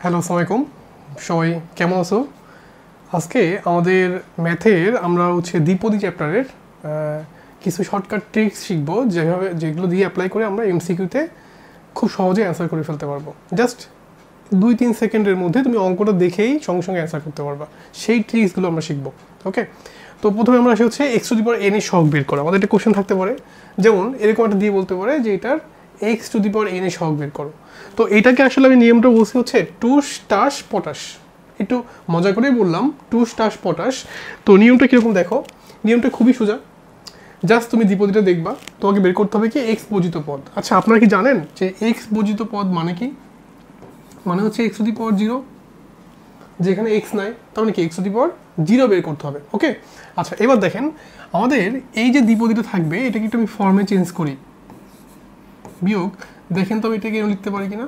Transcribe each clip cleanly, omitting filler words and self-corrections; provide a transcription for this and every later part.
Hello, আসসালামু আলাইকুম। সবাই কেমন আছো? আজকে আমাদের ম্যাথের আমরা দ্বিপদী চ্যাপ্টারের কিছু শর্টকাট ট্রিক্স শিখবো, যেগুলো দিয়ে অ্যাপ্লাই করে আমরা এমসিকিউতে খুব সহজে অ্যান্সার করে ফেলতে পারবো। জাস্ট 2-3 সেকেন্ডের মধ্যে তুমি অঙ্কটা দেখেই সঙ্গে সঙ্গে অ্যান্সার করতে পারবা। সেই ট্রিক্সগুলো আমরা শিখবো। ওকে, তো প্রথমে আমরা আসি x to the power N এর সহগ বের করা। আমাদের একটা কোশ্চেন থাকতে পারে, যেমন এরকম একটা দিয়ে বলতে পারে যে এটার x to the power N এর সহগ বের করো। তো এটাকে আসলে আমি নিয়মটা বলছি টুস টাস পটাশ। একটু মজা করেই বললাম টুস টাস পটাশ। তো নিয়মটা কীরকম দেখো, নিয়মটা খুবই সোজা। জাস্ট তুমি দ্বিপদীটা দেখবা, তোমাকে বের করতে হবে কি এক্স বর্জিত পদ। আচ্ছা, আপনারা কি জানেন যে এক্স বর্জিত পদ মানে কি? মানে এক্স টু দি পাওয়ার 0, যেখানে এক্স নাই, তার মানে কি এক্স টু দি পাওয়ার 0 বের করতে হবে। ওকে, আচ্ছা এবার দেখেন আমাদের এই যে দ্বিপদীটা থাকবে, এটাকে একটু আমি ফর্মে চেঞ্জ করি। বিয়োগ, দেখেন তো আমি এটাকে লিখতে পারি কিনা,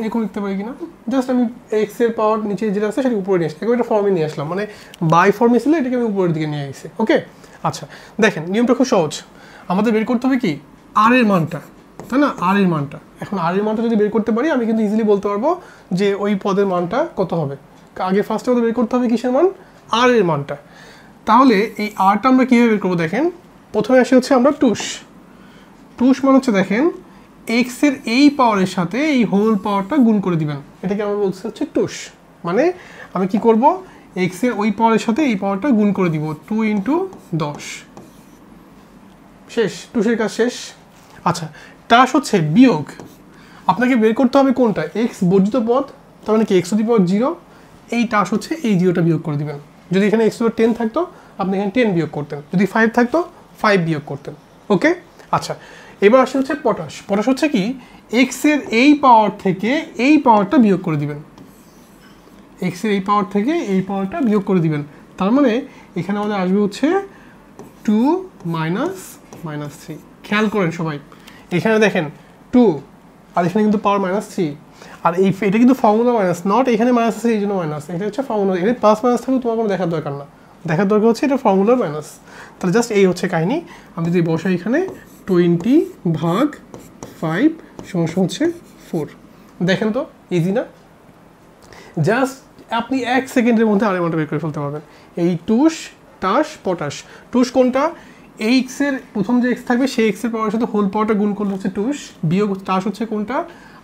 এরকম লিখতে পারি কিনা। জাস্ট আমি এক্স এর পাওয়ার নিচে যেটা আছে সেটা উপরে নিয়ে আসলাম, এটা ফর্মে নিয়ে আসলাম, মানে বাই ফর্মে ছিল, এটাকে আমি উপরের দিকে নিয়ে গেছি। ওকে, আচ্ছা দেখেন নিয়মটা খুব সহজ। আমাদের বের করতে হবে কি আর এর মানটা, তাই না? আর এর মানটা, এখন আর এর মানটা যদি বের করতে পারি আমি কিন্তু ইজিলি বলতে পারবো যে ওই পদের মানটা কত হবে। আগে ফার্স্টে আমাদের বের করতে হবে কিসের মান? আর এর মানটা। তাহলে এই আরটা আমরা কীভাবে বের করবো দেখেন, প্রথমে আসি আমরা টুস। টুস মানে দেখেন এক্স এর এই পাওয়ারের সাথে এই হোল পাওয়ারটা গুণ করে দিবেন, এটাকে আমরা বলছি টুস। মানে আমি কি করব, এক্স এর ওই পাওয়ারের সাথে এই পাওয়ারটা গুণ করে দিব, 2 × 10। শেষ, টুসের কাজ শেষ। আচ্ছা, টাস বিয়োগ। আপনাকে বের করতে হবে কোনটা, এক্স বর্জিত পদ, তার মানে কি এক্স টু দি পাওয়ার 0। এই টাস এই 0টা বিয়োগ করে দিবেন। যদি এখানে এক্স টু দি পাওয়ার 10 থাকতো আপনি এখানে 10 বিয়োগ করতেন, যদি 5 থাকতো 5 বিয়োগ করতেন। ওকে, আচ্ছা এবার আসে পটাশ। পটাশ কি এক্স এর এই পাওয়ার থেকে এই পাওয়ারটা বিয়োগ করে দিবেন, এক্স এর এই পাওয়ার থেকে এই পাওয়ারটা বিয়োগ করে দিবেন। তার মানে এখানে আমাদের আসবে 2 - -3। খেয়াল করেন সবাই, এখানে দেখেন 2 আর এখানে কিন্তু পাওয়ার -3, আর এটা কিন্তু ফর্মুলা মাইনাস, নট এখানে মাইনাস আছে এই জন্য মাইনাস, এটা ফর্মুলা। এখানে প্লাস মাইনাস থাকলে তোমার কোনো দেখার দরকার না, দেখার দরকার এটা ফর্মুলার মাইনাস। তাহলে জাস্ট এই কাহিনী। আমি যদি বসাই এখানে 20/5 = 4। দেখেন তো ইজি না? জাস্ট আপনি 1 সেকেন্ডের মধ্যে আরেক মানটা বের করে ফেলতে পারবেন। এই টুস টাস পটাশ। টুস কোনটা, এই এক্স এর প্রথম যে এক্স থাকবে সেই এক্স এর পাওয়ারের সাথে হোল পাওয়ারটা গুণ করলে টুস। বিয়োগ টাস কোনটা,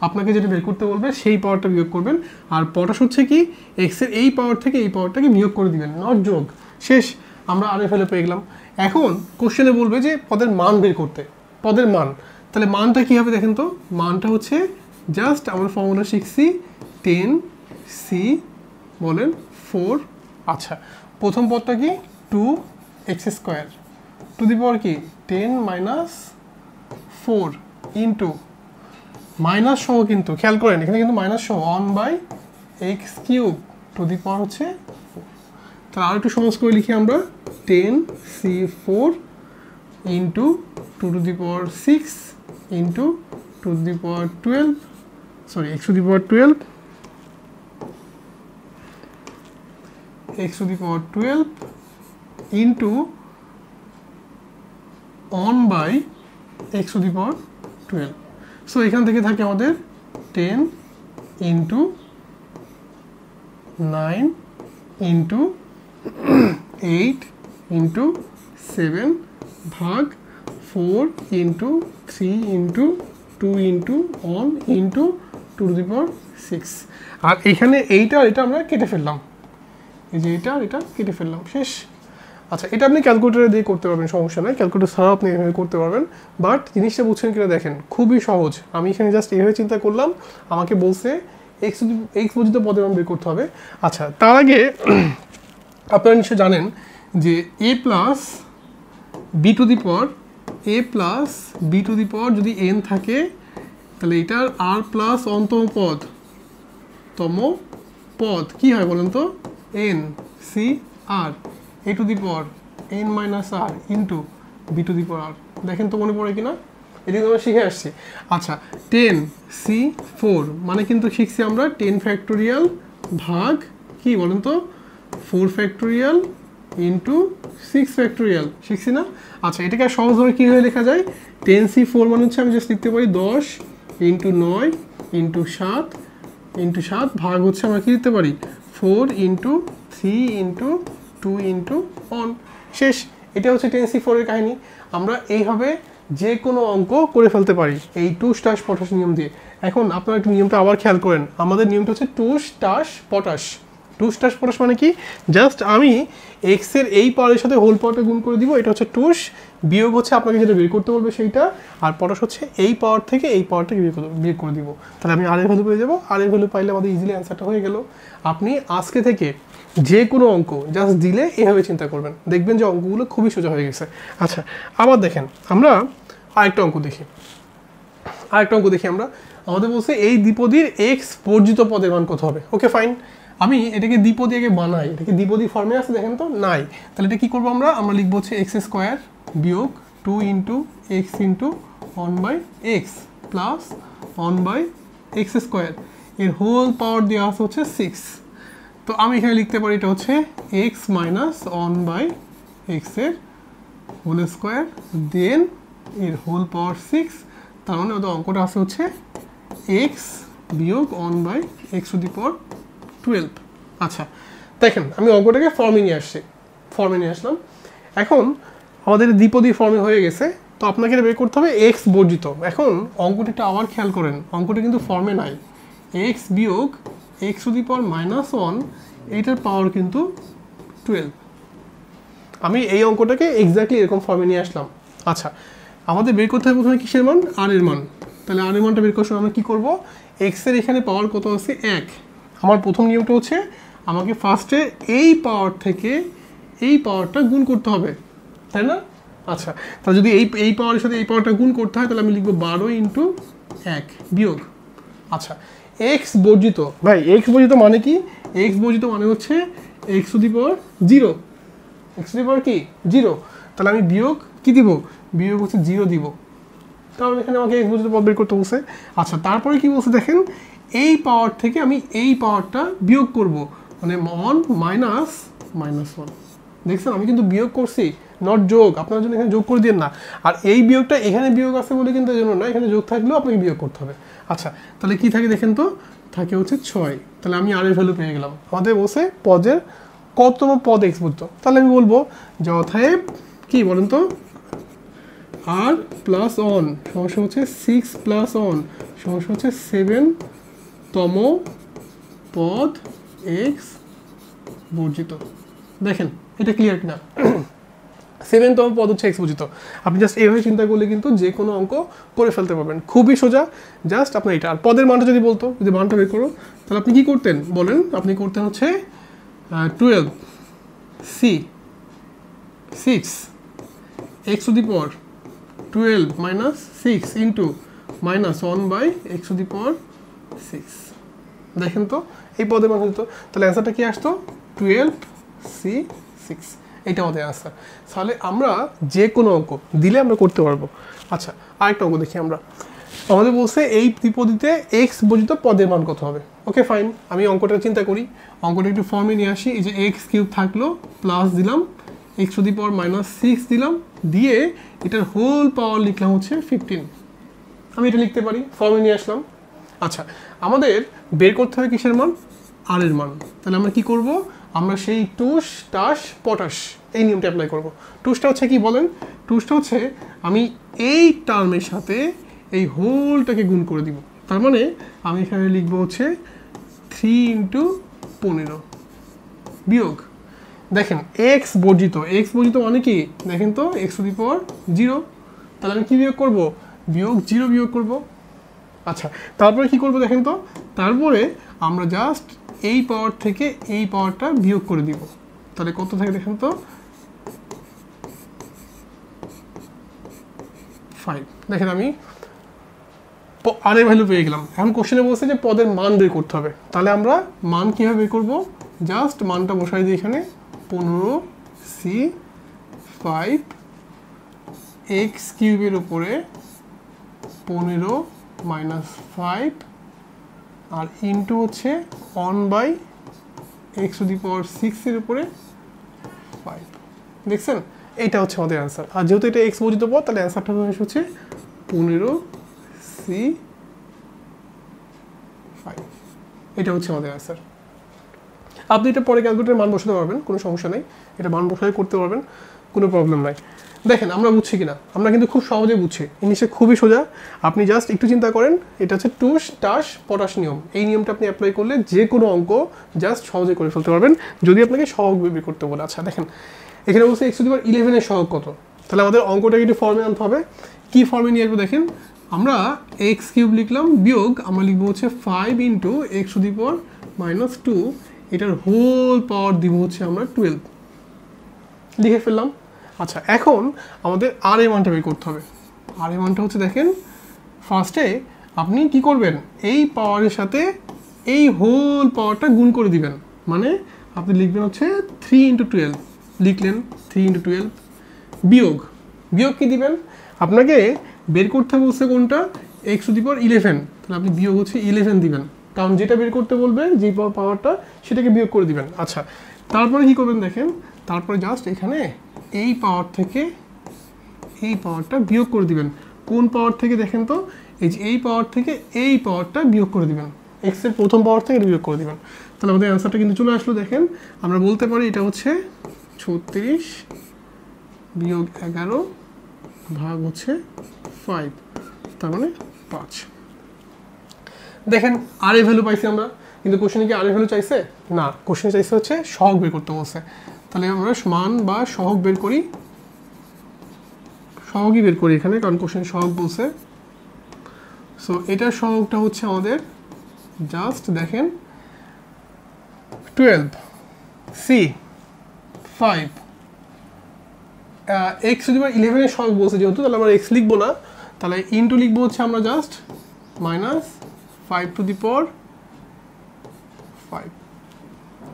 আপনাকে যেটা বের করতে বলবে সেই পাওয়ারটা বিয়োগ করবেন। আর পটাশ কি এক্স এর এই পাওয়ার থেকে এই পাওয়ারটাকে বিয়োগ করে দিবেন, নট যোগ। শেষ, আমরা আরে ফেলে পেয়ে গেলাম। এখন কোশ্চেনে বলবে যে পদের মান বের করতে, পদের মান। তাহলে মানটা কী হবে দেখেন তো, মানটা জাস্ট আমরা ফর্মুলা শিখছি 10c বলেন 4। আচ্ছা, প্রথম পদটা কি 2x² টু দি পাওয়ার কি 10 - 4 ইন্টু মাইনাস সহ, কিন্তু খেয়াল করেন এখানে কিন্তু মাইনাস সহ 1/x³ টু দি পাওয়ার 4। তাহলে আর একটু সহজ করে লিখি আমরা 10c4 into 2 to the power 6 into 2 to the power 12, sorry x two the power 12, x two the power 12 into 1/x to the power 12। So এখান থেকে থাকে আমাদের 10 ইন্টু 9 ইন্টু 8 ইন্টু 7 ভাগ 4 into 3 into 2 into 1 into 2 to the power 6। আর এখানে এইটা আর এটা আমরা কেটে ফেললাম, এই যে এটা আর এটা কেটে ফেললাম, শেষ। আচ্ছা, এটা আপনি ক্যালকুলেটারে দিয়ে করতে পারবেন, সমস্যা নয়, ক্যালকুলেটার ছাড়াও আপনি এভাবে করতে পারবেন। বাট জিনিসটা বুঝছেন কিনা দেখেন, খুবই সহজ। আমি এখানে জাস্ট এইভাবে চিন্তা করলাম, আমাকে বলছে এক্স বর্জিত পদের মান বের করতে হবে। আচ্ছা, তার আগে আপনারা নিশ্চয়ই জানেন যে a plus B to the power যদি n থাকে, তাহলে এটার r প্লাস অন্তম পদ কি হয় বলেন তো, n c r a to the power n - r into b two the power r। দেখেন তো মনে পড়ে কিনা, এটা আমরা শিখে আসছি। আচ্ছা, 10c4 মানে কিন্তু শিখছি আমরা 10 ফ্যাক্টোরিয়াল ভাগ কি বলেন তো 4 ফ্যাক্টোরিয়াল ইন্টু 6 ফ্যাক্টোরিয়াল, শিখছি না? আচ্ছা, এটাকে সহজভাবে কীভাবে লেখা যায়, 10c4 মানে আমি জাস্ট লিখতে পারি 10 × 9 ইন্টু 7 ভাগ হচ্ছে আমরা কি দিতে পারি 4 ইন্টু 3 ইন্টু 2 ইন্টু 1 শেষ। এটা হচ্ছে টেন্সি 4 এর কাহিনী। আমরা এইভাবে যে কোনো অঙ্ক করে ফেলতে পারি এই টুস টাস পটাশ নিয়ম দিয়ে। এখন আপনারা একটু নিয়মটা আবার খেয়াল করেন। আমাদের নিয়মটা হচ্ছে টুস টাস পটাশ। টুস টাস পটাশ মানে কি, জাস্ট আমি এক্স এর এই পাওয়ারের সাথে হোল পাওয়ারটা গুণ করে দিব, এটা হচ্ছে টুস, বিয়োগ হচ্ছে আপনাকে যেটা বের করতে বলবে সেইটা, আর পটাশ হচ্ছে এই পাওয়ার থেকে এই পাওয়ারটাকে বিয়োগ করে দিব। তাহলে আমি আর এর ভ্যালু পেয়ে যাবো। আর এর ভ্যালু পাইলে আমাদের ইজিলি অ্যান্সারটা হয়ে গেল। আপনি আজকে থেকে যে কোনো অঙ্ক জাস্ট দিলে এভাবে চিন্তা করবেন, দেখবেন যে অঙ্কগুলো খুবই সোজা হয়ে গেছে। আচ্ছা, আবার দেখেন আমরা আরেকটা অঙ্ক দেখি। আমরা আমাদের বলছে এই দ্বিপদীর এক্স বর্জিত পদের মান কত হবে। ওকে ফাইন, আমি এটাকে দ্বিপদী আগে বানাই। এটাকে দ্বিপদী ফর্মে আছে দেখেন তো, নাই। তাহলে এটা কি করবো আমরা লিখবো হচ্ছে এক্স স্কোয়ার বিয়োগ 2 into x into 1/x plus 1/x square এর হোল পাওয়ার দেওয়া আছে হচ্ছে 6। তো আমি এখানে লিখতে পারি এটা হচ্ছে এক্স মাইনাস 1/x এর হোল স্কোয়ার দেন এর হোল পাওয়ার 6। তার মানে ওদের অঙ্কটা আছে হচ্ছে এক্স বিয়োগ 1/x টু দি পাওয়ার 12। আচ্ছা দেখেন, আমি অঙ্কটাকে ফর্মে নিয়ে আসলাম। এখন আমাদের দ্বিপদী ফর্মে হয়ে গেছে, তো আপনাকে এটা বের করতে হবে এক্স বর্জিত। এখন অঙ্কটা একটু আবার খেয়াল করেন, অঙ্কটা কিন্তু ফর্মে নাই। এক্স বিয়োগ এক্স টু দি পাওয়ার -1 এইটার পাওয়ার কিন্তু 12। আমি এই অঙ্কটাকে এক্স্যাক্টলি এরকম ফর্মে নিয়ে আসলাম। আচ্ছা, আমাদের বের করতে হবে প্রথমে কিসের মান, আর এর মান। তাহলে আর এর মানটা বের করার সময় আমরা কী করবো, এক্স এর এখানে পাওয়ার কত আছে 1। আমার প্রথম নিয়মটা হচ্ছে আমাকে ফার্স্টে এই পাওয়ার থেকে এই পাওয়ারটা গুণ করতে হবে, তাই না? আচ্ছা, তাহলে যদি এই পাওয়ারের সাথে এই পাওয়ারটা গুণ করতে হয় তাহলে আমি লিখবো 12 ইন্টু 1 বিয়োগ। আচ্ছা, এক্স বর্জিত, ভাই এক্স বর্জিত মানে কি? এক্স বর্জিত মানে হচ্ছে X to the power 0। X to the power কি 0, তাহলে আমি বিয়োগ কি দিব, বিয়োগ হচ্ছে 0 দিব। তাহলে এখানে আমাকে এক্স বর্জিত পদ বের করতে বলছে। আচ্ছা, তারপরে কি বলছে দেখেন, এই পাওয়ার থেকে আমি এই পাওয়ারটা বিয়োগ করব, মানে 1 মাইনাস -1। দেখছেন আমি কিন্তু বিয়োগ করছি, নট যোগ। আপনার জন্য এখানে যোগ করে দিন না। আর এই বিয়োগটা এখানে বিয়োগ আছে বলে কিন্তু এই জন্য না, এখানে যোগ থাকলেও আপনাকে বিয়োগ করতে হবে। আচ্ছা, তাহলে কি থাকে দেখেন তো, থাকে হচ্ছে 6। তাহলে আমি আর এর ভ্যালু পেয়ে গেলাম। আমাদের বলছে পদের কততম পদ এক্স বর্জিত। তাহলে আমি বলবো যে অতএব কি বলেন তো, আর প্লাস অন সমস্যা হচ্ছে 6 প্লাস অন সমস্যা হচ্ছে 7তম পদ এক্স বর্জিত। দেখেন এটা ক্লিয়ার কিনা? 7তম পদ হচ্ছে এক্স বর্জিত। আপনি জাস্ট এইভাবে চিন্তা করলে কিন্তু যে কোনো অঙ্ক করে ফেলতে পারবেন, খুবই সোজা। জাস্ট আপনার এটা, আর পদের মানটা যদি বলতো, যদি মানটা বের করো, তাহলে আপনি কি করতেন বলেন? আপনি করতেন হচ্ছে 12 C 6 X to the power 12 minus 6 into -1/x to the power 6। দেখেন তো এই পদের মান হতো, তাহলে অ্যান্সারটা কি আসতো 12c6। এটা আমাদের অ্যান্সার। তাহলে আমরা যে কোনো অঙ্ক দিলে আমরা করতে পারবো। আচ্ছা, আরেকটা অঙ্ক দেখি আমরা। আমাদের বলছে এই দ্বিপদীতে এক্স বর্জিত পদের মান কত হবে। ওকে ফাইন, আমি অঙ্কটা চিন্তা করি, অঙ্কটা একটু ফর্মে নিয়ে আসি। এই যে এক্স কিউব থাকলো, প্লাস দিলাম এক্স টু দি পাওয়ার -6 দিলাম, দিয়ে এটার হোল পাওয়ার লিখলাম হচ্ছে 15। আমি এটা লিখতে পারি, ফর্মে নিয়ে আসলাম। আচ্ছা, আমাদের বের করতে হবে কিসের মান, আর এর মান। তাহলে আমরা কি করব, আমরা সেই টুস টাস পটাশ এই নিয়মটা অ্যাপ্লাই করব। টুসটা হচ্ছে কি বলেন, টুসটা হচ্ছে আমি এই টার্মের সাথে এই হোলটাকে গুণ করে দিব। তার মানে আমি এখানে লিখবো হচ্ছে 3 ইন্টু 15 বিয়োগ, দেখেন এক্স বর্জিত, এক্স বর্জিত মানে কি দেখেন তো, এক্স টু দি পাওয়ার 0। তাহলে আমি কি বিয়োগ করব, বিয়োগ 0 বিয়োগ করব। আচ্ছা, তারপরে কি করব দেখেন তো, তারপরে আমরা জাস্ট এই পাওয়ার থেকে এই পাওয়ারটা বিয়োগ করে দিব। তাহলে কত থাকে দেখেন তো 5। দেখেন আমি আর এর ভ্যালু পেয়ে গেলাম। এখন কোশ্চেনে বলছে যে পদের মান বের করতে হবে। তাহলে আমরা মান কীভাবে বের করব, জাস্ট মানটা বসাই দিই এখানে 15c5 এক্স কিউবের উপরে 15 -5 আর ইন্টু হচ্ছে 1/x টু দি পাওয়ার 6 এর উপরে 5। দেখছেন, এইটা হচ্ছে আমাদের অ্যান্সার। আর যেহেতু এটা এক্স বর্জিত পদ, তাহলে অ্যান্সারটা হচ্ছে 15c5। 5। এটা হচ্ছে আমাদের অ্যান্সার। আপনি এটা পরে ক্যালকুলেটরের মান বসাতে পারবেন, কোনো সমস্যা নেই, এটা মান বসাতে করতে পারবেন, কোনো প্রবলেম নাই। দেখেন আমরা বুঝছি কিনা, আমরা কিন্তু খুব সহজে বুঝছি, জিনিসটা খুবই সোজা। আপনি জাস্ট একটু চিন্তা করেন, এটা হচ্ছে টুস টাস পটাশ নিয়ম। এই নিয়মটা আপনি অ্যাপ্লাই করলে যে কোনো অঙ্ক জাস্ট সহজে করে ফেলতে পারবেন, যদি আপনাকে সহগ বের করতে বলে। আচ্ছা দেখেন এখানে বলছে x⁻11 সহগ কত, তাহলে আমাদের অঙ্কটাকে একটু ফর্মে আনতে হবে। কি ফর্মে নিয়ে আসবো দেখেন, আমরা x³ লিখলাম, বিয়োগ আমরা লিখবো হচ্ছে 5 × x⁻², এটার হোল পাওয়ার দিব হচ্ছে আমরা 12, লিখে ফেললাম। আচ্ছা এখন আমাদের আর এর মানটা বের করতে হবে। আর এর মানটা হচ্ছে দেখেন, ফার্স্টে আপনি কি করবেন, এই পাওয়ারের সাথে এই হোল পাওয়ারটা গুণ করে দিবেন, মানে আপনি লিখবেন হচ্ছে 3 × 12, লিখলেন 3 × 12, বিয়োগ কি দিবেন, আপনাকে বের করতে বলছে কোনটা, x⁻11, তাহলে আপনি বিয়োগ হচ্ছে 11 দিবেন, কারণ যেটা বের করতে বলবে যে পাওয়ারটা সেটাকে বিয়োগ করে দিবেন। আচ্ছা তারপরে কি করবেন দেখেন, তারপরে জাস্ট এখানে এই পাওয়ার থেকে এই পাওয়ারটা বিয়োগ করে দিবেন। কোন পাওয়ার থেকে দেখেন তো, এই যে এই পাওয়ার থেকে এই পাওয়ারটা বিয়োগ করে দিবেন, এক্স এর প্রথম পাওয়ার থেকে বিয়োগ করে দিবেন। তাহলে আমাদের অ্যান্সারটা কিন্তু চলে আসলো। দেখেন আমরা বলতে পারি এটা হচ্ছে 36 - 11 ভাগ হচ্ছে 5, তার মানে 5। দেখেন আর এ ভ্যালু পাইছি আমরা, কিন্তু কোশ্চেনে কি আর এ ভ্যালু চাইছে না, কোশ্চেনে চাইছে হচ্ছে সহগ বের করতে বলছে। তাহলে আমরা মান বা সহগ বের করি, সহগই বের করি এখানে, কারণ কোশ্চেনে সহগ বলছে। সো এটার সহগটা হচ্ছে আমাদের জাস্ট দেখেন 12 c 5 x⁻11 এর সহগ বলছে যেহেতু, তাহলে আমরা x লিখবো না, তাহলে ইনটু লিখবো হচ্ছে আমরা জাস্ট -5/5।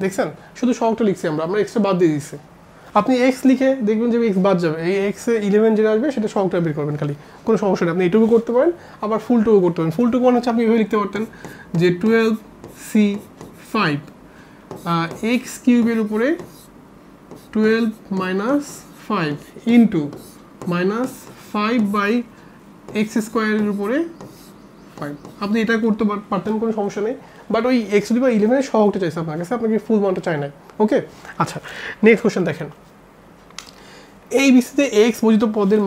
দেখছেন শুধু সহগটা লিখছি আমরা এক্সটা বাদ দিয়ে দিচ্ছি। আপনি x লিখে দেখবেন যে x বাদ যাবে, এই x এ 11 যেটা আসবে সেটা সহগটা বের করবেন খালি, কোনো সমস্যা নেই। আপনি এটুকু করতে পারেন, আবার ফুলটুকু করতে পারেন। ফুলটুকু মানে হচ্ছে আপনি এভাবে লিখতে পারতেন যে 12c5 x³ উপরে 12 - 5 ইন্টু -5/x² উপরে 5। আপনি এটা করতে পারতেন, কোনো সমস্যা নেই, বাট ওই x⁻11 এর সহগটা চাইছে আপনার কাছে, আপনাকে ফুল মানটা চাই নাই। ওকে আচ্ছা নেক্সট কোশ্চেন দেখেন, এই বিসিতে x বর্জিত পদের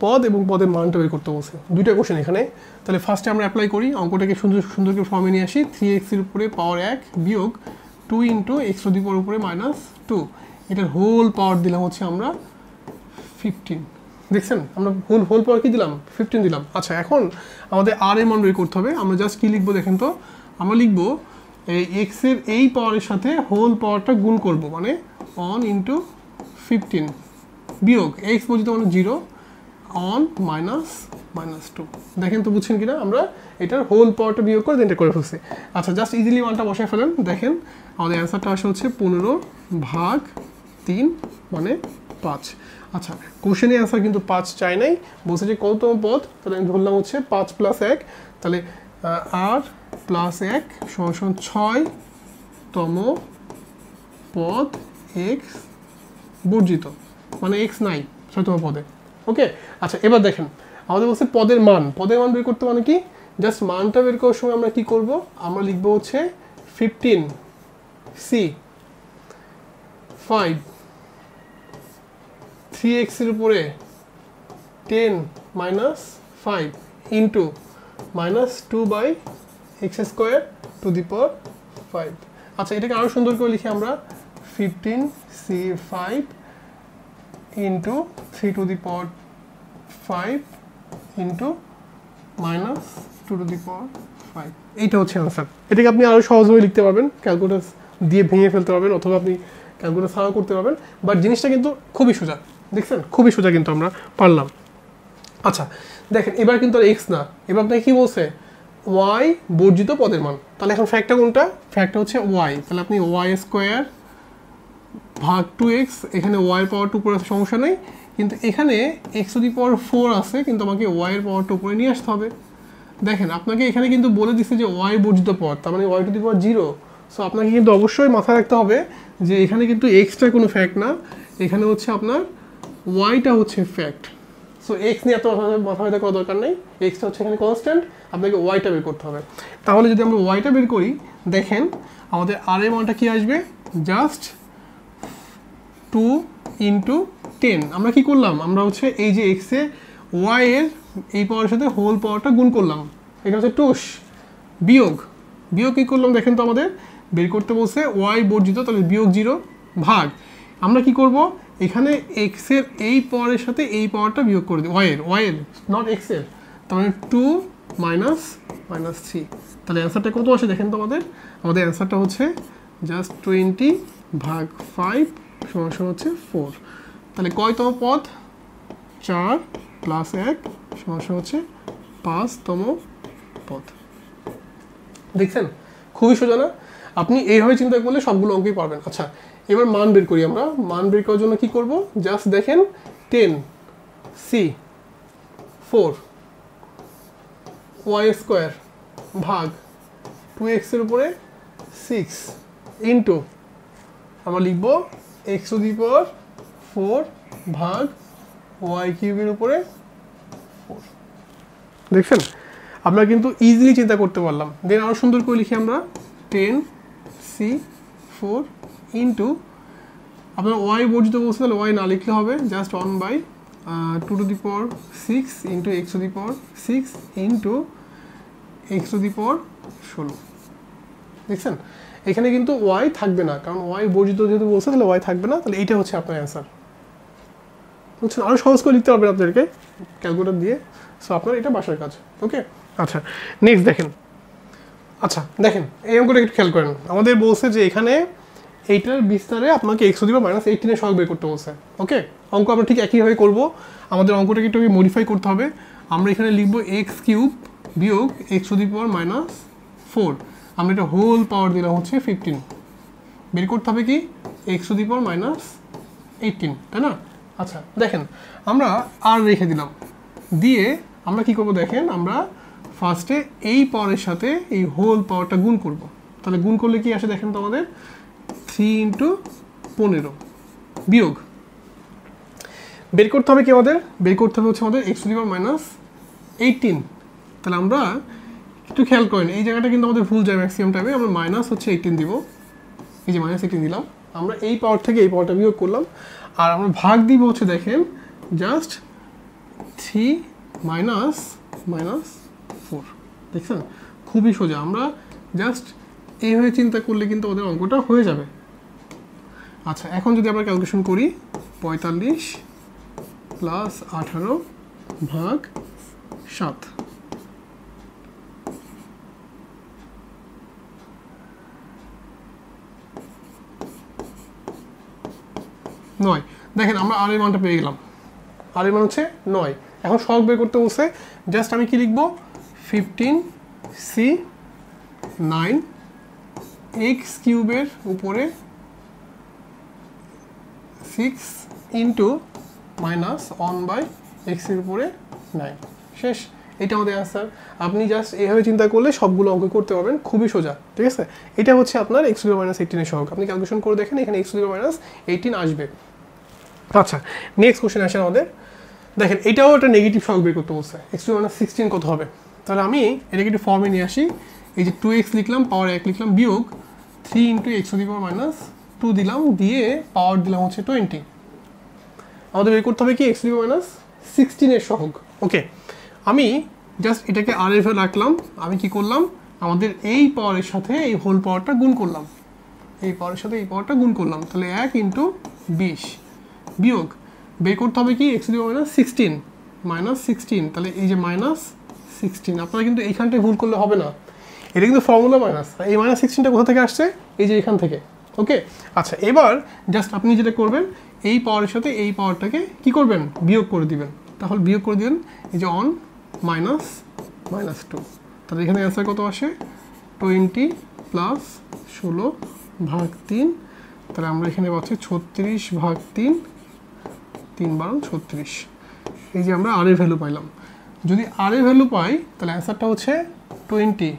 পদ এবং পদের মানটা বের করতে বলছে। দুইটা কোশ্চেন এখানে, তাহলে ফার্স্টে আমরা অ্যাপ্লাই করি, অঙ্কটাকে সুন্দর করে ফর্মে নিয়ে আসি। 3x এর উপরে পাওয়ার 1 বিয়োগ 2 × x⁻² উপরে -2, এটার হোল পাওয়ার দিলাম হচ্ছে আমরা 15। দেখছেন আমরা হোল পাওয়ার কি দিলাম, 15 দিলাম। আচ্ছা এখন আমাদের আর এর মান বের করতে হবে। আমরা জাস্ট কি লিখবো দেখেন তো, আমরা লিখবো এই এক্স এর এই পাওয়ারের সাথে হোল পাওয়ারটা গুণ করব, মানে 1 × 15 বিয়োগ এক্স বর্জিত মানে 0 1 -2। দেখেন তো বুঝছেন কিনা, আমরা এটার হোল পাওয়ারটা বিয়োগ করে এটা করে ফেলছি। আচ্ছা জাস্ট ইজিলি মানটা বসায় ফেলেন। দেখেন আমাদের অ্যান্সারটা আসে হচ্ছে 15/3 মানে 5। আচ্ছা কোশ্চেনের অ্যান্সার কিন্তু 5 চাই নাই, বলছে যে কততম পদ, তাহলে আমি ধরলাম হচ্ছে 5 + 1, তাহলে আর +1 = 6তম পদ x বর্জিত, মানে x নাই 6তম পদে। ওকে আচ্ছা এবার দেখেন আমাদের বলছে পদের মান বের করতে, মানে কি জাস্ট মানটা বের করার সময় আমরা কি করব, আমরা লিখবো হচ্ছে 15c 5 3x এর উপরে 10 - 5 ইন্টু -2/x²⁵। আচ্ছা এটাকে আরো সুন্দর করে লিখি আমরা 15c5 ইন্টু 3⁵ ইন্টু -2⁵। এইটা হচ্ছে আনসার। এটাকে আপনি আরো সহজভাবে লিখতে পারবেন, ক্যালকুলেটর দিয়ে ভেঙে ফেলতে পারবেন, অথবা আপনি ক্যালকুলেটর ছাড়াও করতে পারবেন, বাট জিনিসটা কিন্তু খুবই সোজা। দেখছেন খুবই সোজা কিন্তু আমরা পারলাম। আচ্ছা দেখেন এবার কিন্তু আর এক্স না, এবার আপনাকে কি বলছে, ওয়াই বর্জিত পদের মান। তাহলে এখন ফ্যাক্টটা কোনটা, ফ্যাক্টটা হচ্ছে ওয়াই, তাহলে আপনি y² ভাগ 2x, এখানে y এর পাওয়ার 2 উপরে আছে সমস্যা নেই, কিন্তু এখানে x⁴ আছে, কিন্তু আমাকে y এর পাওয়ারটা উপরে নিয়ে আসতে হবে। দেখেন আপনাকে এখানে কিন্তু বলে দিচ্ছে যে y বর্জিত পদ, তার মানে y⁴0। সো আপনাকে কিন্তু অবশ্যই মাথায় রাখতে হবে যে এখানে কিন্তু এক্সটা কোনো ফ্যাক্ট না, এখানে হচ্ছে আপনার ওয়াইটা হচ্ছে ফ্যাক্ট। সো সো এক্স নিয়ে এত মাথা ব্যথা করার দরকার নেই, এক্সটা হচ্ছে এখানে কনস্ট্যান্ট, আপনাকে ওয়াইটা বের করতে হবে। তাহলে যদি আমরা ওয়াইটা বের করি, দেখেন আমাদের আর এর মানটা কি আসবে, জাস্ট 2 × 10। আমরা কি করলাম, আমরা হচ্ছে এই যে এক্সে ওয়াই এর এই পাওয়ারের সাথে হোল পাওয়ারটা গুণ করলাম, এটা হচ্ছে টুস, বিয়োগ কী করলাম দেখেন তো, আমাদের বের করতে বলছে ওয়াই বর্জিত, তাহলে বিয়োগ 0 ভাগ, আমরা কি করব এখানে এক্সের এই পাওয়ারের সাথে এই পাওয়ারটা বিয়োগ করে দিই, ওয়াইয়ের নট এক্সের, তার মানে 2 - 3। তাহলে অ্যান্সারটা কত আসে দেখেন তো, আমাদের অ্যান্সারটা হচ্ছে জাস্ট 20/5 = হচ্ছে 4। তাহলে কয়তম পদ, 4 + 1 = হচ্ছে 5তম পদ। দেখছেন খুবই সোজা না? আপনি এইভাবে চিন্তা করলে সবগুলো অঙ্কই পারবেন। আচ্ছা, এবার মান বের করি আমরা। মান বের করার জন্য কি করব, জাস্ট দেখেন 10c 4 y² ভাগ 2x এর উপরে 6 ইন্টু আমরা লিখব x⁴ ভাগ y³ এর উপরে 4। দেখছেন আমরা কিন্তু ইজিলি চিন্তা করতে পারলাম। দেন আরও সুন্দর করে লিখি আমরা 10c 4 ইন্টু আপনার ওয়াই বর্জিত বলছে, তাহলে ওয়াই না লিখলে হবে, just 1/2⁶ into x⁴ into x⁴ দেখছেন এখানে কিন্তু ওয়াই থাকবে না, কারণ ওয়াই বর্জিত যেহেতু বলছে তাহলে ওয়াই থাকবে না, তাহলে এইটা হচ্ছে আপনার অ্যান্সার। বুঝছেন, আরও সহজ করে লিখতে পারবেন আপনাদেরকে ক্যালকুলেটর দিয়ে। সো আপনার এটা বাসার কাজ। ওকে, আচ্ছা নেক্সট দেখেন। আচ্ছা দেখেন এই অঙ্কটা একটু খেয়াল করেন, আমাদের বলছে যে এখানে এইটার বিস্তারে আপনাকে x⁻18 সহগ বের করতে বলছে। ওকে, অঙ্ক আমরা ঠিক একইভাবে করব, আমাদের অঙ্কটাকে একটু মডিফাই করতে হবে। আমরা এখানে লিখব x³ বিয়োগ x⁻4, আমরা এটা হোল পাওয়ার দিলাম হচ্ছে 15, বের করতে হবে কি x⁻18, তাই না? আচ্ছা দেখেন আমরা আর রেখে দিলাম, দিয়ে আমরা কি করব দেখেন, আমরা ফার্স্টে এই পাওয়ারের সাথে এই হোল পাওয়ারটা গুণ করব। তাহলে গুণ করলে কি আসে দেখেন তো, আমাদের 3 × 15 বিয়োগ বের করতে হবে কি, আমাদের বের করতে হবে হচ্ছে আমাদের x⁻18। তাহলে আমরা একটু খেয়াল করেন এই জায়গাটা কিন্তু আমাদের ভুল যায় ম্যাক্সিমাম টাইমে, আমরা -18 দিব, এই যে -18 দিলাম, আমরা এই পাওয়ার থেকে এই পাওয়ারটা বিয়োগ করলাম, আর আমরা ভাগ দিব হচ্ছে দেখেন জাস্ট 3 - 4। দেখছেন খুবই সোজা, আমরা জাস্ট এইভাবে চিন্তা করলে কিন্তু ওদের অঙ্কটা হয়ে যাবে। আচ্ছা এখন যদি আমরা ক্যালকুলেশন করি 45 + 18 ভাগ 7, নয়। দেখেন আমরা আর এর মানটা পেয়ে গেলাম, আর এর মান হচ্ছে 9। এখন সহগ বের করতে বলছে, জাস্ট আমি কি লিখব 15c 9 x³ এর উপরে 6 ইন্টু -1/x এর উপরে 9, শেষ। এটা আমাদের অ্যান্সার। আপনি জাস্ট এইভাবে চিন্তা করলে সবগুলো অঙ্ক করতে পারবেন, খুবই সোজা। ঠিক আছে, এটা হচ্ছে আপনার x⁻18 এর সহগ। আপনি ক্যালকুলেশন করে দেখেন এখানে x⁻18 আসবে। আচ্ছা নেক্সট কোশ্চেন আসে আমাদের, দেখেন এটাও একটা নেগেটিভ সহগ বের করতে বলছে, x⁻16 কত হবে। তাহলে আমি এটাকে একটু ফর্মে নিয়ে আসি, এই যে 2x লিখলাম, পাওয়ার 1 লিখলাম, বিয়োগ 3 × x⁻2 দিলাম, দিয়ে পাওয়ার দিলাম হচ্ছে 20। আমাদের বের করতে হবে কি x⁻16 এর সহগ। ওকে, আমি জাস্ট এটাকে আর এভাবে রাখলাম, আমি কি করলাম আমাদের এই পাওয়ারের সাথে এই হোল পাওয়ারটা গুণ করলাম, এই পাওয়ারের সাথে এই পাওয়ারটা গুণ করলাম, তাহলে 1 × 20 বিয়োগ বের করতে হবে কি x⁻16 -16, তাহলে এই যে -16, আপনারা কিন্তু এইখানটায় ভুল করলে হবে না, এটা কিন্তু ফর্মুলা মাইনাস। এই -16টা কোথা থেকে আসছে, এই যে এখান থেকে। ওকে, আচ্ছা এবার জাস্ট আপনি যেটা করবেন এই পাওয়ারের সাথে এই পাওয়ারটাকে কি করবেন, বিয়োগ করে দিবেন। তাহলে বিয়োগ করে দিবেন, এই যে অন -2, তাহলে এখানে অ্যান্সার কত আসে 20 + 16 ভাগ 3, তাহলে আমরা এখানে পাচ্ছি 36 ভাগ 3, 3 × 12 36। এই যে আমরা আর এর ভ্যালু পাইলাম। যদি আর এর ভ্যালু পাই তাহলে অ্যান্সারটা হচ্ছে 20।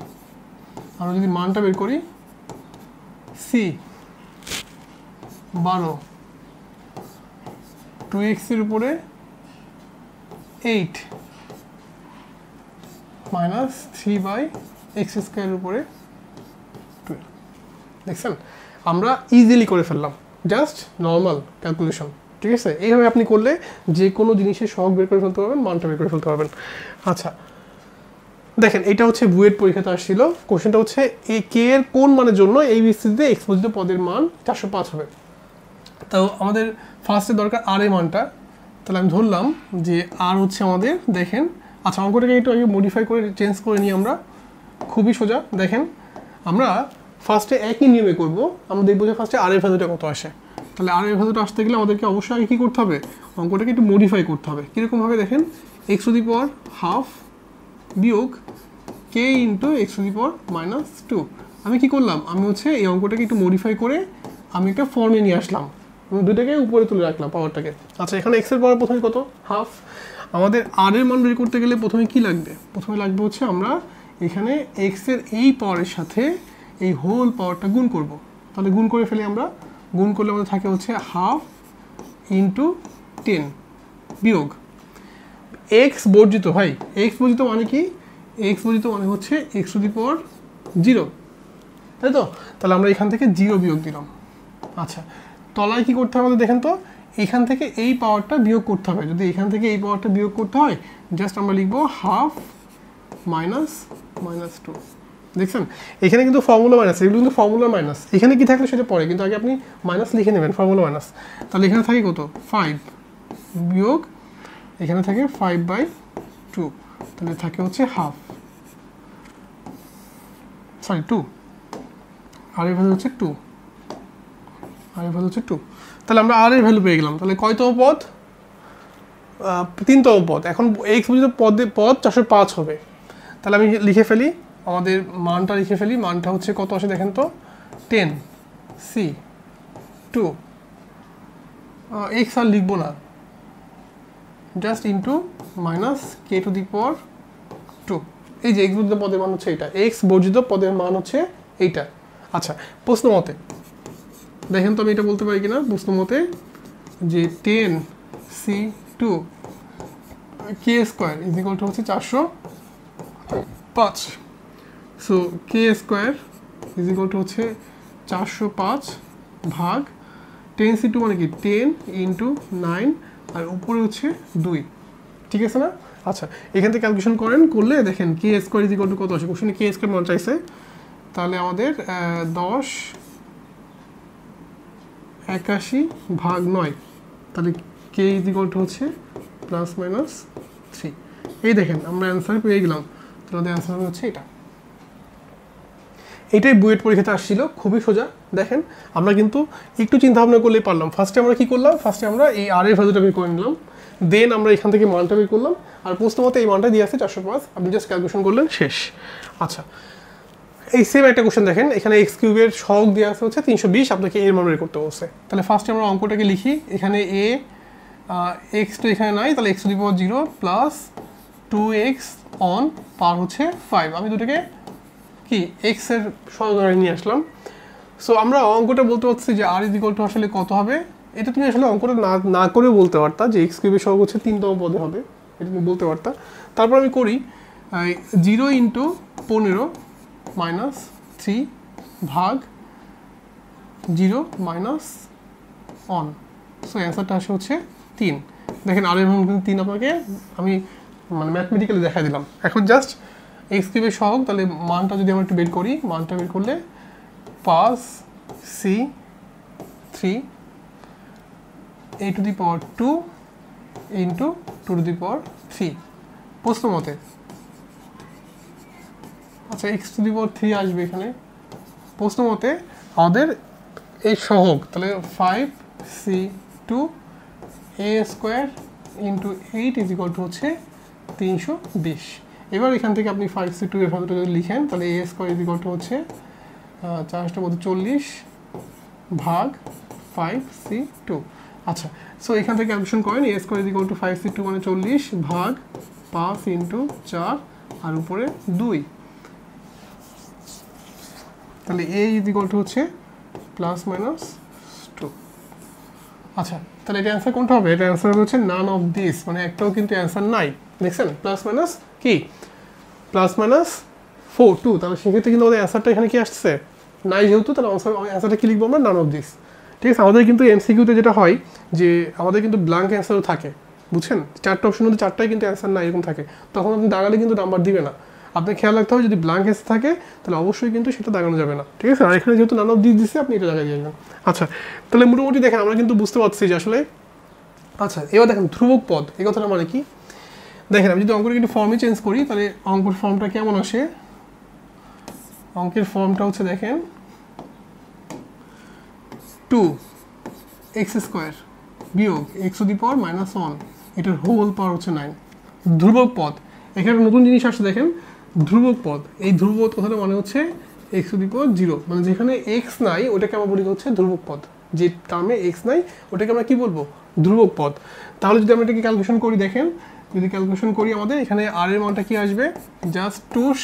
আমরা যদি মানটা বের করি c 12 2x এর উপরে 8 মাইনাস 3/x স্কোয়ারের উপরে 12। দেখছেন আমরা ইজিলি করে ফেললাম, জাস্ট নর্মাল ক্যালকুলেশন। ঠিক আছে, এইভাবে আপনি করলে যে কোনো জিনিসের সহগ বের করে ফেলতে পারবেন, মানটা বের করে ফেলতে পারবেন। আচ্ছা দেখেন এটা হচ্ছে বুয়েট পরীক্ষাতে আসছিল, কোশ্চেনটা হচ্ছে এই কে এর কোন মানের জন্য এই বিস্তৃতিতে এক্স পজিত পদের মান 405 হবে। তো আমাদের ফার্স্টে দরকার আর এর মানটা, তাহলে আমি ধরলাম যে আর হচ্ছে আমাদের, দেখেন আচ্ছা অঙ্কটাকে একটু আগে মডিফাই করে চেঞ্জ করে নিই আমরা, খুবই সোজা। দেখেন আমরা ফার্স্টে একই নিয়মে করব, আমরা দেখবো যে ফার্স্টে আর এর ভ্যালুটা কত আসে। তাহলে আর এর ভ্যালুটা আসতে গেলে আমাদেরকে অবশ্যই আগে কী করতে হবে, অঙ্কটাকে একটু মডিফাই করতে হবে। কীরকমভাবে দেখেন, X to the power half বিয়োগ K into X to the power minus 2। আমি কী করলাম, আমি হচ্ছে এই অঙ্কটাকে একটু মডিফাই করে আমি একটা ফর্মে নিয়ে আসলাম, আমি দুটাকে উপরে তুলে রাখলাম পাওয়ারটাকে। আচ্ছা এখানে এক্সের পাওয়ার প্রথমে কত, হাফ। আমাদের আর এর মান বের করতে গেলে প্রথমে কি লাগবে, প্রথমে লাগবে হচ্ছে আমরা এখানে এক্সের এই পাওয়ারের সাথে এই হোল পাওয়ারটা গুণ করব। তাহলে গুণ করে ফেলি আমরা, গুণ করলে আমাদের থাকে হচ্ছে হাফ ইন্টু 10 বিয়োগ এক্স বর্জিত। ভাই এক্স বর্জিত মানে কি, এক্স বর্জিত মানে হচ্ছে এক্স টু দি পাওয়ার 0, তাই তো। তাহলে আমরা এখান থেকে 0 বিয়োগ দিলাম। আচ্ছা তলায় কি করতে হবে আমাদের দেখেন তো, এইখান থেকে এই পাওয়ারটা বিয়োগ করতে হবে। যদি এখান থেকে এই পাওয়ারটা বিয়োগ করতে হয় জাস্ট আমরা লিখবো হাফ মাইনাস 2। দেখছেন এখানে কিন্তু ফর্মুলা মাইনাস, এগুলো কিন্তু ফর্মুলা মাইনাস, এখানে কি থাকলে সেটা পরে, কিন্তু আগে আপনি মাইনাস লিখে নেবেন, ফর্মুলা মাইনাস। তাহলে এখানে থাকে কত 5 বিয়োগ এখানে থাকে 5/2, তাহলে থাকে হচ্ছে হাফ, সরি 2, আর এর ভ্যালু হচ্ছে 2, আর এর ভ্যালু হচ্ছে 2। তাহলে আমরা আর এর ভ্যালু পেয়ে গেলাম। তাহলে কয়তম পদ, 3তম পদ। এখন এক্স বুঝতে পদ 405 হবে। তাহলে আমি লিখে ফেলি, আমাদের মানটা লিখে ফেলি, মানটা হচ্ছে কত আসে দেখেন তো, 10 C2 এক্স আর লিখবো না, just into minus K to the power 2। এই যে এক্স বর্জিত পদের মান হচ্ছে এইটা, এক্স বর্জিত পদের মান হচ্ছে এইটা। আচ্ছা প্রশ্ন মতে দেখেন তো আমি এটা বলতে পারি কিনা, প্রশ্ন মতে যে 10 C2 K square is equal to হচ্ছে 405। So K square is equal to হচ্ছে 405 ভাগ 10C2 মানে কি 10 ইন্টু 9 আর উপরে হচ্ছে 2, ঠিক আছে না। আচ্ছা এখান থেকে ক্যালকুলেশন করেন, করলে দেখেন কে স্কোয়ার ইজ ইকুয়াল টু কত আসে, কোশ্চেনে কে স্কোয়ার মান চাইছে। তাহলে আমাদের 10 81 ভাগ 9, তাহলে কে ইজ ইকুয়াল টু হচ্ছে প্লাস মাইনাস 3। এই দেখেন আমরা অ্যান্সার পেয়ে গেলাম। তাহলে অ্যান্সার হচ্ছে এটা। এটাই বুয়েট পরীক্ষাতে আসছিল, খুবই সোজা। দেখেন আমরা কিন্তু একটু চিন্তা ভাবনা করলেই পারলাম। ফার্স্টে আমরা কি করলাম, ফার্স্টে আমরা এই আর এর ভ্যালুটা বের করে নিলাম, দেন আমরা এখান থেকে মানটা বের করলাম, আর প্রশ্ন মতে এই মানটা দিয়ে আছে 405, আপনি জাস্ট ক্যালকুলেশন করলেন, শেষ। আচ্ছা এই সেম একটা কোশ্চেন দেখেন, এখানে এক্স কিউবের সহগ দেওয়া আছে হচ্ছে 320, আপনাকে এর মান বের করতে বলছে। তাহলে ফার্স্টে আমরা অঙ্কটাকে লিখি, এখানে এ এক্স তো এখানে নাই, তাহলে X to the power 0 plus 2x অন পার হচ্ছে 5। আমি দুটোকে কি এক্স এর সহকারে নিয়ে আসলাম। সো আমরা অঙ্কটা বলতে পারছি যে আর ইজ ইকুয়াল টু আসলে কত হবে, এটা তুমি আসলে অঙ্কটা না করে বলতে পারতা যে এক্স কিউবের সহগ হচ্ছে 3তম পদে হবে, এটা তুমি বলতে পারতা। তারপর আমি করি 0 ইন্টু 15 মাইনাস 3 ভাগ 0 মাইনাস অন। সো অ্যান্সারটা আসে হচ্ছে 3। দেখেন আর এর মান কিন্তু 3 আপনাকে আমি মানে ম্যাথমেটিক্যালি দেখা দিলাম। এখন জাস্ট এক্স কিউবের সহগ, তাহলে মানটা যদি আমরা একটু বের করি, মানটা বের করলে 5C3 a to the power 2 into 2 to the power 3 প্রশ্ন মতে। আচ্ছা এক্স টু দি পাওয়ার 3 আসবে এখানে প্রশ্ন মতে আমাদের এই সহগ, তাহলে 5C2 a square into 8 is equal to হচ্ছে 320। এবার এখান থেকে আপনি 5C2 এর ভ্যালুটা যদি লিখেন, তাহলে a square is equal to হচ্ছে 440 ভাগ 5C2। আচ্ছা সো এখান থেকে ক্যালকুলেশন করেন, a square is equal to 5C2 মানে 40 ভাগ 5 ইন্টু 4 আর উপরে 2, তাহলে a ইজ ইকুয়াল টু হচ্ছে প্লাস মাইনাস 2। আচ্ছা, তাহলে এটা অ্যান্সার কোনটা হবে? এটা অ্যান্সার হচ্ছে নান অফ দিস, মানে একটাও কিন্তু অ্যান্সার নাই। দেখছেন প্লাস মাইনাস কি প্লাস মাইনাস 4 2, তাহলে সেক্ষেত্রে কিন্তু আমাদের অ্যান্সারটা এখানে কি আসছে নাই, যেহেতু তাহলে অ্যান্সারটা কি লিখবো আমরা? None of this. ঠিক আছে, আমাদের কিন্তু এমসিকিউতে যেটা হয় যে আমাদের কিন্তু ব্ল্যাঙ্ক অ্যান্সারও থাকে, বুঝছেন? 4টা অপশন মধ্যে 4টাই কিন্তু অ্যান্সার নাই এরকম থাকে, তখন আপনি দাগালে কিন্তু নাম্বার দিবে না। আপনার খেয়াল রাখতে হবে যদি ব্ল্যাঙ্ক অ্যান্সার থাকে তাহলে অবশ্যই কিন্তু সেটা দাগানো যাবে না। ঠিক আছে, আর এখানে যেহেতু নান অফ দিস দিচ্ছে আপনি এটা দাগাই দিবেন। আচ্ছা, তাহলে মোটামুটি দেখেন আমরা কিন্তু বুঝতে পারছি যে আসলে, আচ্ছা এবার দেখেন ধ্রুবক পদ এই কথাটা মানে কি দেখেন। আমি যদি অঙ্কের একটু ফর্মে চেঞ্জ করি তাহলে অঙ্কের ফর্মটা কেমন আসে? অঙ্কের ফর্মটা হচ্ছে দেখেন 2x² বিয়োগ x⁻⁻1 এটার হোল পাওয়ার হচ্ছে 9 ধ্রুবক পদ। এখানে নতুন জিনিস আসছে দেখেন, ধ্রুবক পদ। এই ধ্রুবক কথাটা মানে হচ্ছে x⁻0, মানে যেখানে x নাই ওটাকে আমরা বলি হচ্ছে ধ্রুবক পদ। যে টার্মে x নাই ওটাকে আমরা কি বলবো? ধ্রুবক পদ। তাহলে যদি আমরা এটাকে ক্যালকুলেশন করি, দেখেন যদি ক্যালকুলেশন করি আমাদের এখানে r এর মানটা কি আসবে? জাস্ট টুস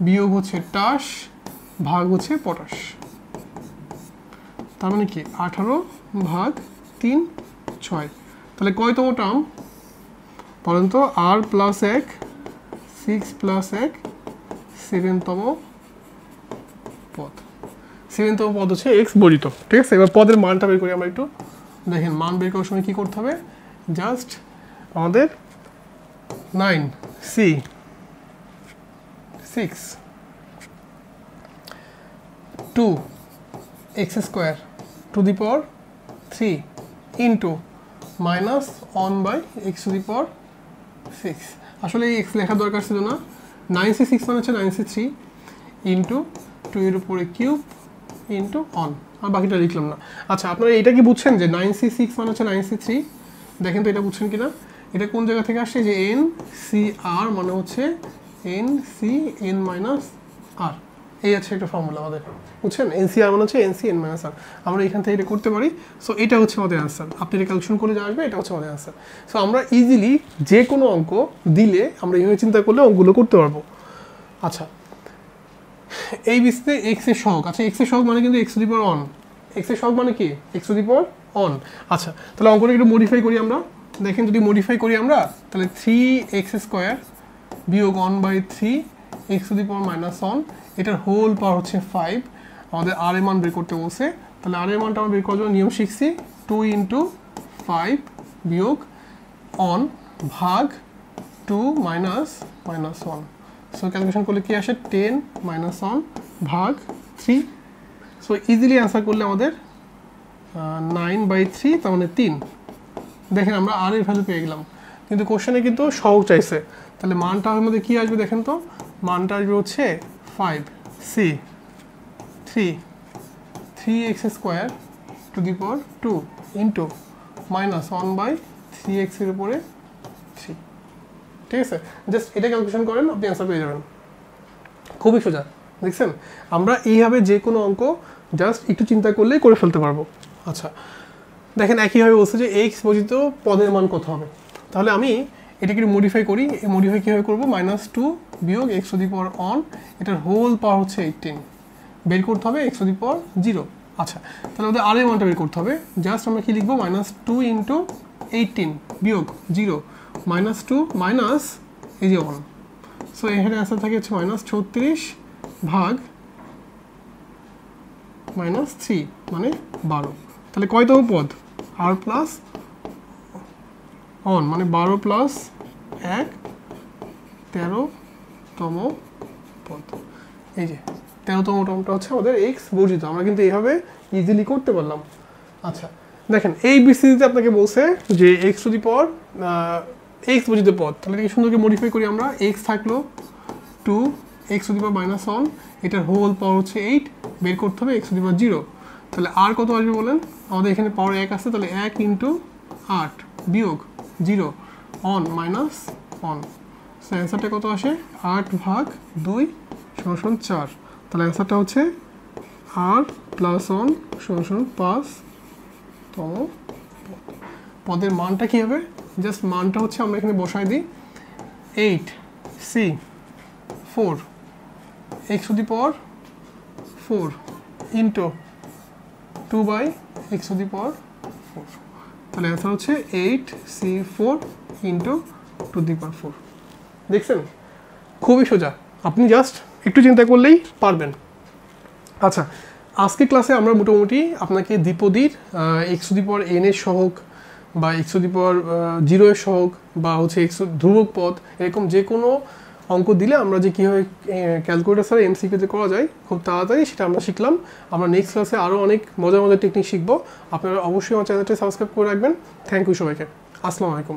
বিয়োগ হচ্ছে টাস ভাগ হচ্ছে পটাশ, তার মানে কি 18 ভাগ 3 6। তাহলে কয়তম টার্ম বলেন তো? r প্লাস 1 6 প্লাস 1 7তম পদ। 7তম পদ হচ্ছে এক্স বর্জিত। ঠিক আছে, এবার পদের মানটা বের করি আমরা একটু। দেখেন মান বের করার সময় কী করতে হবে? জাস্ট আমাদের 9c 6 2x² two the power 3 into minus 1/x⁻6। আসলে এই এক্স লেখার দরকার ছিল না। 9c6 মানে হচ্ছে 9c3 ইন্টু 2 এর উপরে কিউব ইন্টু অন, আর বাকিটা লিখলাম না। আচ্ছা, আপনারা এটা কি বুঝছেন যে 9c6 মানে হচ্ছে 9c3? দেখেন তো এটা বুঝছেন কিনা? এটা কোন জায়গা থেকে আসছে? যে NCR মানে হচ্ছে NCn-r, এই আছে একটা ফর্মুলা আমাদের, বুঝছেন? NCR মানে হচ্ছে NCn-r। আমরা এখান থেকে এটা করতে পারি। সো এটা হচ্ছে আমাদের অ্যান্সার। আপনি এটা ক্যালকুলেশন করে যা আসবে এটা হচ্ছে আমাদের অ্যান্সার। সো আমরা ইজিলি যে কোনো অঙ্ক দিলে আমরা এইভাবে চিন্তা করলে অঙ্কগুলো করতে পারবো। আচ্ছা, এই বিসিতে এক্স এর সহগ। আচ্ছা, এক্স এর সহগ মানে কিন্তু x⁻1। এক্স এর সহগ মানে কি? x⁻1। আচ্ছা, তাহলে অঙ্কটা একটু মডিফাই করি আমরা। দেখেন যদি মডিফাই করি আমরা তাহলে 3x² বিয়োগ 1/3 x⁻⁻1 এটার হোল পাওয়ার হচ্ছে 5। আমাদের r এর মান বের করতে বলছে, তাহলে r এর মানটা আমরা বের করার জন্য নিয়ম শিখছি 2 × 5 বিয়োগ 1 ভাগ 2 -1। সো ক্যালকুলেশন করলে কি আসে? 10 - 1 ভাগ 3। সো ইজিলি অ্যান্সার করলে আমাদের 9/3, তার মানে 3। দেখেন আমরা আর এর ভ্যালু পেয়ে গেলাম, কিন্তু কোশ্চেনে কিন্তু সহগ চাইছে। তাহলে মানটা আমাদের কি আসবে? দেখেন তো মানটা আসবে হচ্ছে 5c 3x² two the power 2 into minus 1/3x এর উপরে 3। ঠিক আছে, জাস্ট এটা ক্যালকুলেশন করেন, আপনি অ্যান্সার পেয়ে যাবেন। খুবই সোজা। দেখছেন, আমরা এইভাবে যে কোনো অঙ্ক জাস্ট একটু চিন্তা করলেই করে ফেলতে পারবো। আচ্ছা, দেখেন একইভাবে বলছে যে এক্স বর্জিত পদের মান কত হবে। তাহলে আমি এটাকে একটু মডিফাই করি। এই মডিফাই কীভাবে করবো? -2 বিয়োগ x⁻1 এটার হোল পাওয়ার হচ্ছে 18 বের করতে হবে x⁻0। আচ্ছা, তাহলে আমাদের আর এর মানটা বের করতে হবে। জাস্ট আমরা কি লিখবো? -2 × 18 বিয়োগ 0 -2 মাইনাস এই যে 1। সো এখানে অ্যান্সার থাকে হচ্ছে -36 ভাগ -3 মানে 12। তাহলে কয়তম পদ? r প্লাস 1 মানে 12 প্লাস 1 13তম পদ। এই যে 13তম টার্মটা হচ্ছে আমাদের এক্স বর্জিত। আমরা কিন্তু এইভাবে ইজিলি করতে পারলাম। আচ্ছা, দেখেন এই বিস্তৃতিতে আপনাকে বলছে যে এক্স এক্স বর্জিত পদ। তাহলে এটাকে সুন্দরকে মডিফাই করি আমরা। এক্স থাকলো 2x⁻1 এটার হোল পাওয়ার হচ্ছে 8 বের করতে হবে x⁻0। তাহলে আর কত আসবে বলেন? আমাদের এখানে পাওয়ার 1 আছে, তাহলে 1 × 8 বিয়োগ 0 1 - 1। সো অ্যান্সারটা কত আসে? 8 ভাগ 2 = 4। তাহলে অ্যান্সারটা হচ্ছে r + 1 = 5তম পদের মানটা কী হবে? জাস্ট মানটা হচ্ছে আমরা এখানে বসাই দিই 8c 4 x⁻4 into 2/8 X to the power 4। তাহলে অ্যান্সার হচ্ছে 8c4 into two the power 4। দেখছেন, খুবই সোজা, আপনি জাস্ট একটু চিন্তা করলেই পারবেন। আচ্ছা, আজকে ক্লাসে আমরা মোটামুটি আপনাকে দ্বিপদীর X to the power N এর সহগ বা এক্স টু দি পাওয়ার 0 এর সহগ বা হচ্ছে ধ্রুবক পদ, এরকম যে কোনো অঙ্ক দিলে আমরা যে কীভাবে ক্যালকুলেটর ছাড়া এমসিকিউতে করা যায় খুব তাড়াতাড়ি, সেটা আমরা শিখলাম। আমরা নেক্সট ক্লাসে আরও অনেক মজার মজার টেকনিক শিখবো। আপনারা অবশ্যই আমার চ্যানেলটি সাবস্ক্রাইব করে রাখবেন। থ্যাংক ইউ সবাইকে। আসসালামু আলাইকুম।